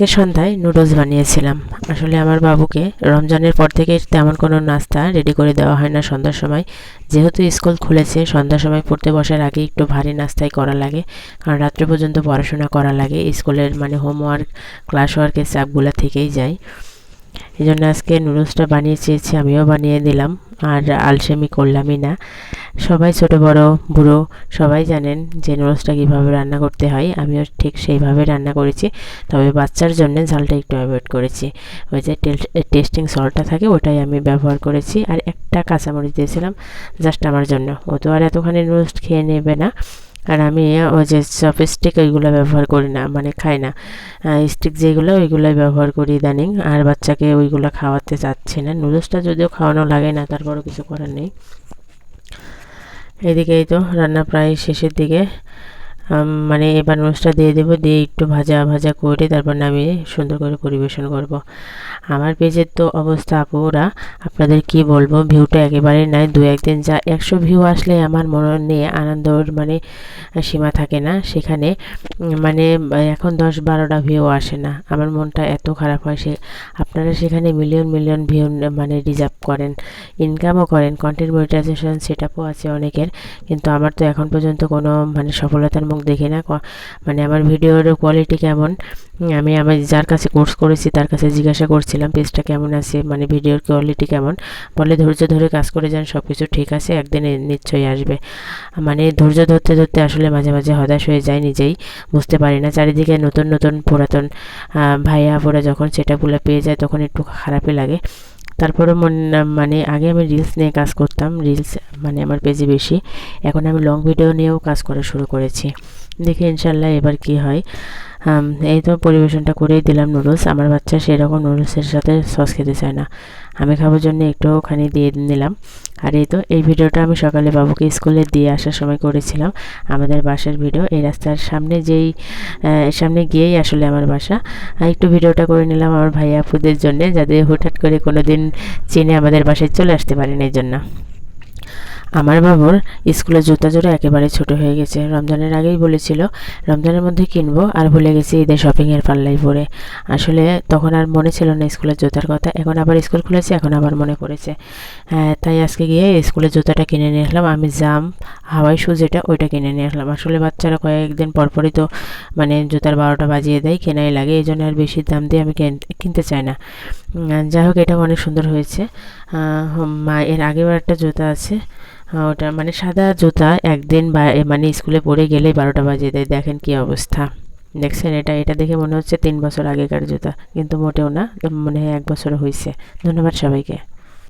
আজকে সন্ধ্যায় নুডলস বানিয়েছিলাম। আসলে আমার বাবুকে রমজানের পর থেকে তেমন কোনো নাস্তা রেডি করে দেওয়া হয় না সন্ধ্যার সময়। যেহেতু স্কুল খুলেছে, সন্ধ্যার সময় পড়তে বসার আগে একটু ভারী নাস্তাই করা লাগে, কারণ রাত্রে পর্যন্ত পড়াশোনা করা লাগে। স্কুলের হোমওয়ার্ক, ক্লাস ওয়ার্কের চাপগুলো থেকেই যায়। এই জন্য আজকে নুডলসটা বানিয়ে চেয়েছি, আমিও বানিয়ে দিলাম। আর আলসেমি করলামই না। সবাই ছোট বড় বুড়ো সবাই জানেন যে নুডলসটা কীভাবে রান্না করতে হয়। আমিও ঠিক সেইভাবে রান্না করেছি, তবে বাচ্চার জন্য ঝালটা একটু অ্যাভয়েড করেছি। ওই যে টেস্টিং সল্টটা থাকে ওটাই আমি ব্যবহার করেছি, আর একটা কাঁচামরিচ দিয়েছিলাম জাস্ট আমার জন্য। ও তো আর এতখানি নুডলস খেয়ে নেবে না। আর আমি ওই যে চপস্টিক ওইগুলো ব্যবহার করি না, খাই না। স্টিক যেগুলো ওইগুলোই ব্যবহার করি ইদানিং। আর বাচ্চাকে ওইগুলো খাওয়াতে চাচ্ছি না। নুডলসটা যদিও খাওয়ানো লাগে না, তারপরও কিছু করার নেই। এদিকে এই তো রান্না প্রায় শেষের দিকে। এবার নুডলসটা দিয়ে দেবো, দিয়ে একটু ভাজা ভাজা করে তারপর নামিয়ে সুন্দর করে পরিবেশন করব। আমার পেজের তো অবস্থা আপুরা, আপনাদের কি বলবো, ভিউটা একেবারেই নাই। দু একদিন যা 100 ভিউ আসলে আমার মনে আনন্দর সীমা থাকে না। সেখানে এখন 10-12টা ভিউ আসে না, আমার মনটা এত খারাপ হয়। আপনারা সেখানে মিলিয়ন মিলিয়ন ভিউ রিজার্ভ করেন, ইনকামও করেন, কন্টেন্ট মনিটাইজেশন সেট আপও আছে অনেকের, কিন্তু আমার তো এখন পর্যন্ত কোনো সফলতার মুখ দেখি না। আমার ভিডিওর কোয়ালিটি কেমন, আমি যার কাছে কোর্স করেছি তার কাছে জিজ্ঞাসা করছিলাম পেজটা কেমন আছে, ভিডিওর কোয়ালিটি কেমন। বলে ধৈর্য ধরে কাজ করে যান, সব কিছু ঠিক আছে, একদিন নিশ্চয়ই আসবে। ধৈর্য ধরতে ধরতে আসলে মাঝে মাঝে হতাশ হয়ে যায়, নিজেই বুঝতে পারি না। চারিদিকে নতুন নতুন পুরাতন ভাইয়া আপুরা যখন সেটাগুলো পেয়ে যায় তখন একটু খারাপই লাগে। তারপরে আগে আমি রিলস নিয়ে কাজ করতাম, রিলস আমার পেজে বেশি। এখন আমি লং ভিডিও নিয়েও কাজ করা শুরু করেছি। দেখি ইনশাল্লাহ এবার কি হয়। এই তো পরিবেশনটা করেই দিলাম নুডলস। আমার বাচ্চা সেরকম নুডলসের সাথে সস খেতে চায় না, আমি খাবার জন্য একটুখানি দিয়ে নিলাম। আর এই তো এই ভিডিওটা আমি সকালে বাবুকে স্কুলে দিয়ে আসার সময় করেছিলাম। আমাদের বাসার ভিডিও, এই রাস্তার সামনে গিয়েই আসলে আমার বাসা। একটু ভিডিওটা করে নিলাম আমার ভাই আপুদের জন্যে, যাতে হুটহাট করে কোনো দিন চেনে আমাদের বাসায় চলে আসতে পারেন। এই জন্য আমার বাবুর স্কুলের জুতা জোড়া একেবারে ছোট হয়ে গেছে। রমজানের আগেই বলেছিল রমজানের মধ্যে কিনবো, আর ভুলে গেছি ঈদের শপিংয়ের পাল্লাই পড়ে। আসলে তখন আর মনে ছিল না স্কুলের জুতার কথা, এখন আবার স্কুল খুলেছে, এখন আবার মনে পড়েছে। তাই আজকে গিয়ে স্কুলের জুতাটা কিনে নিয়ে আসলাম। আমি হাওয়াই শু যেটা ওইটা কিনে নিয়ে আসলাম। আসলে বাচ্চারা কয়েকদিন পরপরই তো জুতার 12টা বাজিয়ে দেয়, কেনাই লাগে, এই জন্য আর বেশি দাম দিয়ে আমি কিনতে চাই না। যাই হোক, এটা অনেক সুন্দর হয়েছে। এর আগেও একটা জুতা আছে, ওটা সাদা জুতা, একদিন স্কুলে পরে গেলেই 12টা বাজিয়ে দেয়। দেখেন কি অবস্থা, দেখছেন? এটা দেখে মনে হচ্ছে 3 বছর আগেকার জুতা, কিন্তু মোটেও না, মনে হয় 1 বছর হয়েছে। ধন্যবাদ সবাইকে।